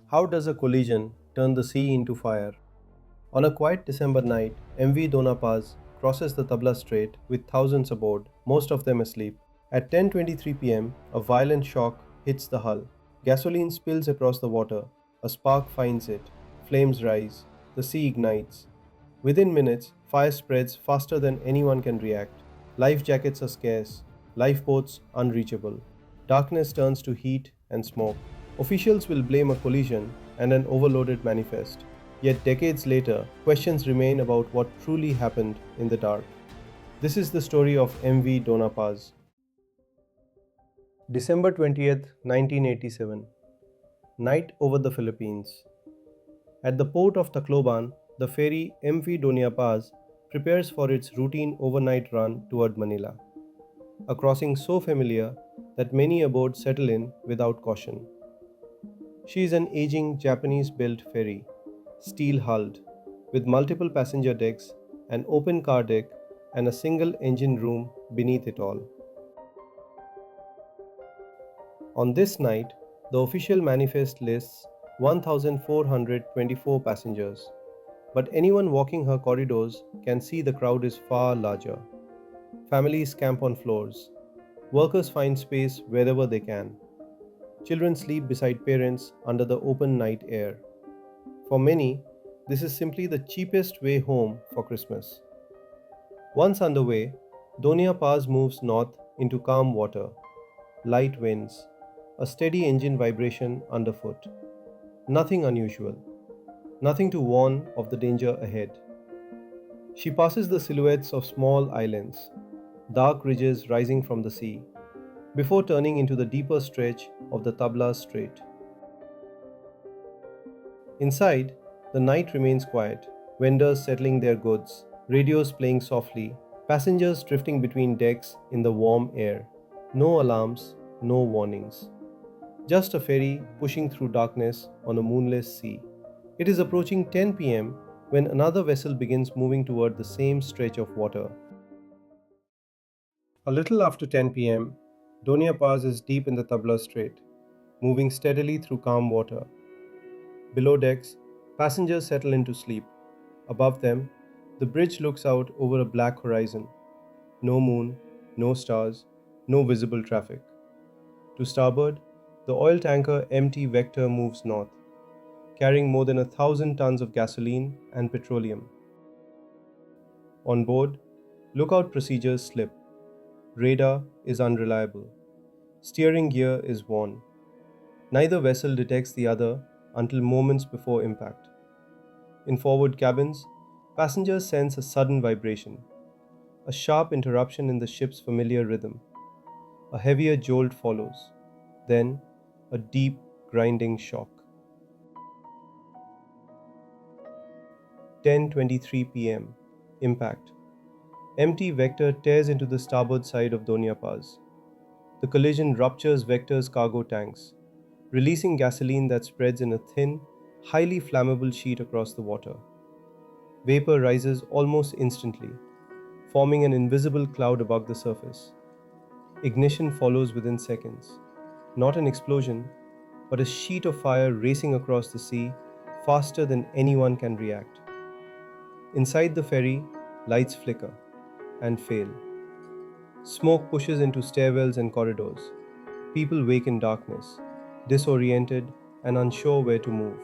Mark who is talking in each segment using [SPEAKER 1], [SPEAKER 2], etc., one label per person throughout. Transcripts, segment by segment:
[SPEAKER 1] How does a collision turn the sea into fire? On a quiet December night, MV Doña Paz crosses the Tabla Strait with thousands aboard, most of them asleep. At 10:23 p.m., a violent shock hits the hull. Gasoline spills across the water. A spark finds it. Flames rise. The sea ignites. Within minutes, fire spreads faster than anyone can react. Life jackets are scarce, lifeboats unreachable. Darkness turns to heat and smoke. Officials will blame a collision and an overloaded manifest. Yet decades later, questions remain about what truly happened in the dark. This is the story of MV Dona Paz. December 20th, 1987. Night over the Philippines. At the port of Tacloban, the ferry MV Doña Paz prepares for its routine overnight run toward Manila, a crossing so familiar that many aboard settle in without caution. She is an aging Japanese built ferry, steel hulled, with multiple passenger decks, an open car deck, and a single engine room beneath it all. On this night, the official manifest lists 1,424 passengers, but anyone walking her corridors can see the crowd is far larger. Families camp on floors. Workers find space wherever they can. Children sleep beside parents under the open night air. For many, this is simply the cheapest way home for Christmas. Once underway, Donia Pass moves north into calm water, light winds, a steady engine vibration underfoot. Nothing unusual, nothing to warn of the danger ahead. She passes the silhouettes of small islands, dark ridges rising from the sea, before turning into the deeper stretch of the Tabla Strait. Inside, the night remains quiet, vendors settling their goods, radios playing softly, passengers drifting between decks in the warm air. No alarms, no warnings. Just a ferry pushing through darkness on a moonless sea. It is approaching 10 p.m. when another vessel begins moving toward the same stretch of water. A little after 10 p.m., Donia Paz is deep in the Tabla Strait, moving steadily through calm water. Below decks, passengers settle into sleep. Above them, the bridge looks out over a black horizon. No moon, no stars, no visible traffic. To starboard, the oil tanker MT Vector moves north, carrying more than 1,000 tons of gasoline and petroleum. On board, lookout procedures slip. Radar is unreliable. Steering gear is worn. Neither vessel detects the other until moments before impact. In forward cabins, passengers sense a sudden vibration, a sharp interruption in the ship's familiar rhythm. A heavier jolt follows, then a deep, grinding shock. 10:23 p.m. Impact. MT Vector tears into the starboard side of Donia Paz. The collision ruptures Vector's cargo tanks, releasing gasoline that spreads in a thin, highly flammable sheet across the water. Vapor rises almost instantly, forming an invisible cloud above the surface. Ignition follows within seconds. Not an explosion, but a sheet of fire racing across the sea faster than anyone can react. Inside the ferry, lights flicker and fail. Smoke pushes into stairwells and corridors. People wake in darkness, disoriented and unsure where to move.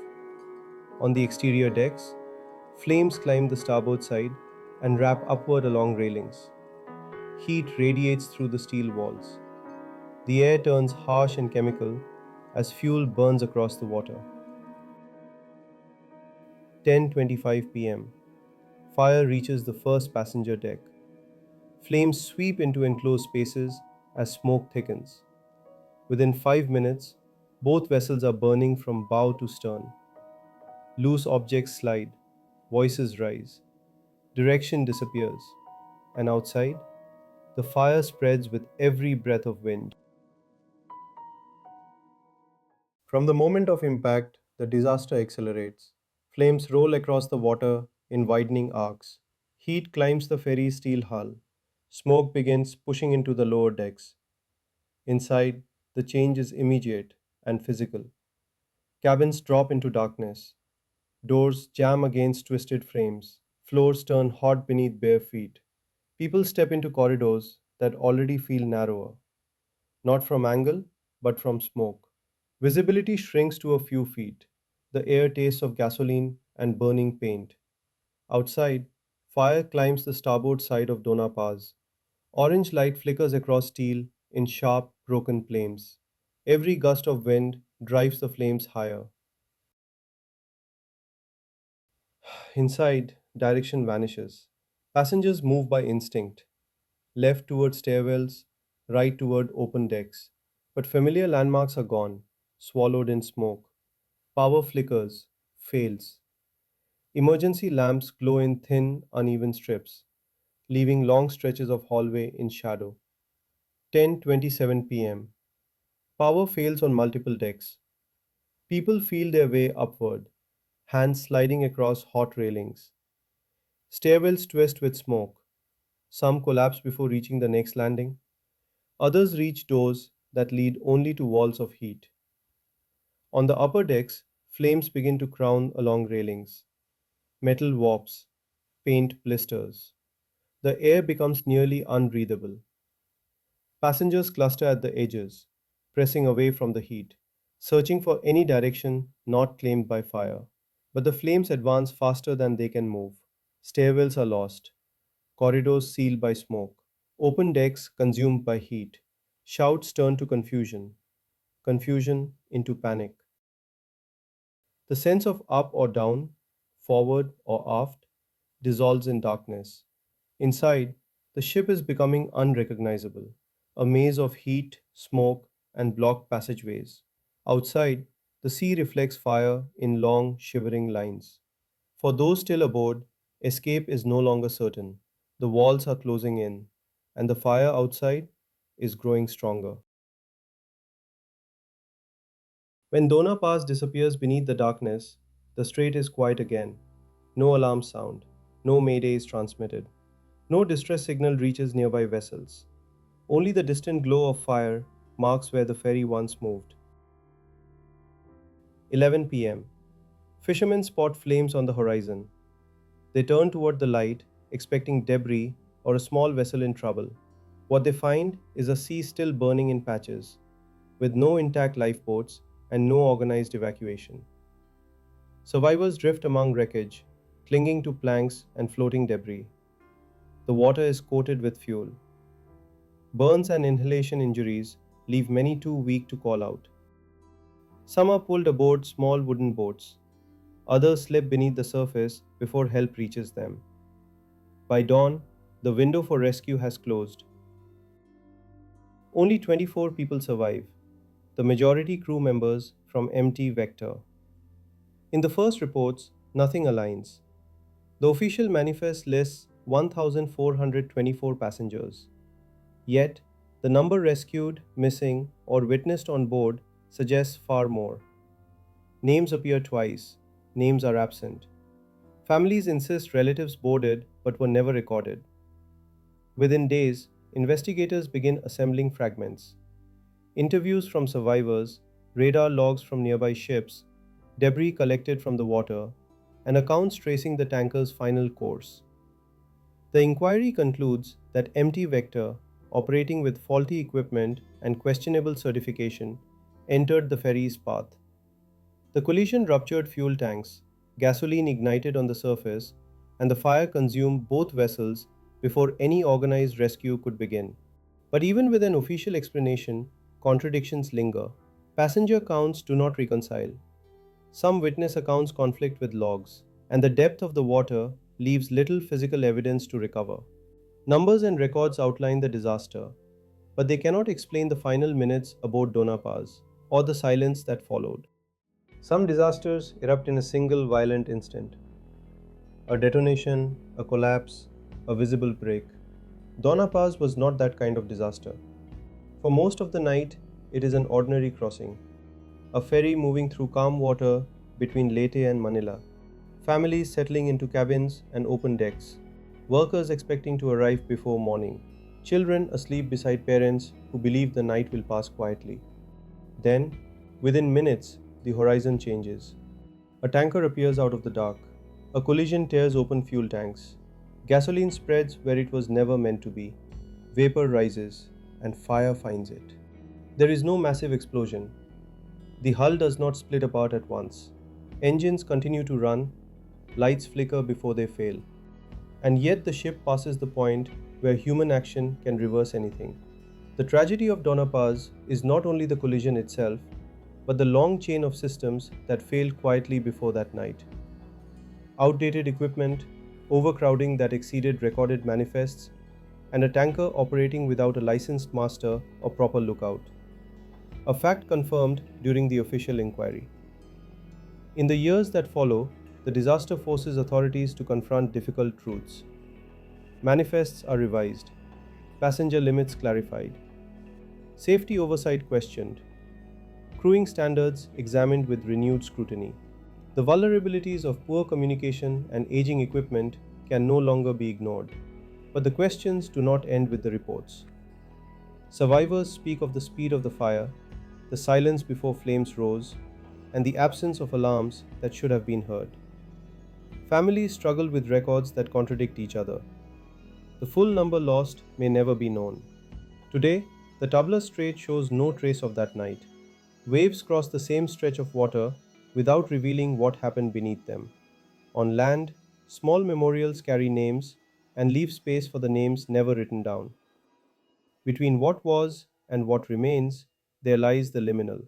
[SPEAKER 1] On the exterior decks, flames climb the starboard side and wrap upward along railings. Heat radiates through the steel walls. The air turns harsh and chemical as fuel burns across the water. 10:25 p.m. Fire reaches the first passenger deck. Flames sweep into enclosed spaces as smoke thickens. Within 5 minutes, both vessels are burning from bow to stern. Loose objects slide, voices rise, direction disappears, and outside, the fire spreads with every breath of wind. From the moment of impact, the disaster accelerates. Flames roll across the water in widening arcs. Heat climbs the ferry's steel hull. Smoke begins pushing into the lower decks. Inside, the change is immediate and physical. Cabins drop into darkness. Doors jam against twisted frames. Floors turn hot beneath bare feet. People step into corridors that already feel narrower, not from angle, but from smoke. Visibility shrinks to a few feet. The air tastes of gasoline and burning paint. Outside, fire climbs the starboard side of Dona Paz. Orange light flickers across steel in sharp, broken flames. Every gust of wind drives the flames higher. Inside, direction vanishes. Passengers move by instinct, left toward stairwells, right toward open decks. But familiar landmarks are gone, swallowed in smoke. Power flickers, fails. Emergency lamps glow in thin, uneven strips, leaving long stretches of hallway in shadow. 10:27 p.m. Power fails on multiple decks. People feel their way upward, hands sliding across hot railings. Stairwells twist with smoke. Some collapse before reaching the next landing. Others reach doors that lead only to walls of heat. On the upper decks, flames begin to crown along railings. Metal warps, paint blisters. The air becomes nearly unbreathable. Passengers cluster at the edges, pressing away from the heat, searching for any direction not claimed by fire. But the flames advance faster than they can move. Stairwells are lost, corridors sealed by smoke, open decks consumed by heat. Shouts turn to confusion, confusion into panic. The sense of up or down, forward or aft, dissolves in darkness. Inside, the ship is becoming unrecognizable, a maze of heat, smoke, and blocked passageways. Outside, the sea reflects fire in long, shivering lines. For those still aboard, escape is no longer certain. The walls are closing in, and the fire outside is growing stronger. When Dona Pass disappears beneath the darkness, the strait is quiet again. No alarm sound, no mayday is transmitted, no distress signal reaches nearby vessels. Only the distant glow of fire marks where the ferry once moved. 11 p.m. Fishermen spot flames on the horizon. They turn toward the light, expecting debris or a small vessel in trouble. What they find is a sea still burning in patches, with no intact lifeboats and no organized evacuation. Survivors drift among wreckage, clinging to planks and floating debris. The water is coated with fuel. Burns and inhalation injuries leave many too weak to call out. Some are pulled aboard small wooden boats. Others slip beneath the surface before help reaches them. By dawn, the window for rescue has closed. Only 24 people survive, the majority crew members from MT Vector. In the first reports, nothing aligns. The official manifest lists 1,424 passengers. Yet, the number rescued, missing, or witnessed on board suggests far more. Names appear twice, names are absent. Families insist relatives boarded but were never recorded. Within days, investigators begin assembling fragments. Interviews from survivors, radar logs from nearby ships, debris collected from the water, and accounts tracing the tanker's final course. The inquiry concludes that MT Vector, operating with faulty equipment and questionable certification, entered the ferry's path. The collision ruptured fuel tanks, gasoline ignited on the surface, and the fire consumed both vessels before any organized rescue could begin. But even with an official explanation, contradictions linger. Passenger counts do not reconcile. Some witness accounts conflict with logs, and the depth of the water leaves little physical evidence to recover. Numbers and records outline the disaster, but they cannot explain the final minutes aboard Dona Paz or the silence that followed. Some disasters erupt in a single violent instant: a detonation, a collapse, a visible break. Dona Paz was not that kind of disaster. For most of the night, it is an ordinary crossing, a ferry moving through calm water between Leyte and Manila, families settling into cabins and open decks, workers expecting to arrive before morning, children asleep beside parents who believe the night will pass quietly. Then, within minutes, the horizon changes. A tanker appears out of the dark. A collision tears open fuel tanks. Gasoline spreads where it was never meant to be. Vapor rises, and fire finds it. There is no massive explosion. The hull does not split apart at once. Engines continue to run, lights flicker before they fail. And yet the ship passes the point where human action can reverse anything. The tragedy of Doña Paz is not only the collision itself, but the long chain of systems that failed quietly before that night. Outdated equipment, overcrowding that exceeded recorded manifests, and a tanker operating without a licensed master or proper lookout. A fact confirmed during the official inquiry. In the years that follow, the disaster forces authorities to confront difficult truths. Manifests are revised, passenger limits clarified, safety oversight questioned, crewing standards examined with renewed scrutiny. The vulnerabilities of poor communication and aging equipment can no longer be ignored. But the questions do not end with the reports. Survivors speak of the speed of the fire, the silence before flames rose, and the absence of alarms that should have been heard. Families struggle with records that contradict each other. The full number lost may never be known. Today, the Tabla Strait shows no trace of that night. Waves cross the same stretch of water without revealing what happened beneath them. On land, small memorials carry names and leave space for the names never written down. Between what was and what remains, there lies the liminal.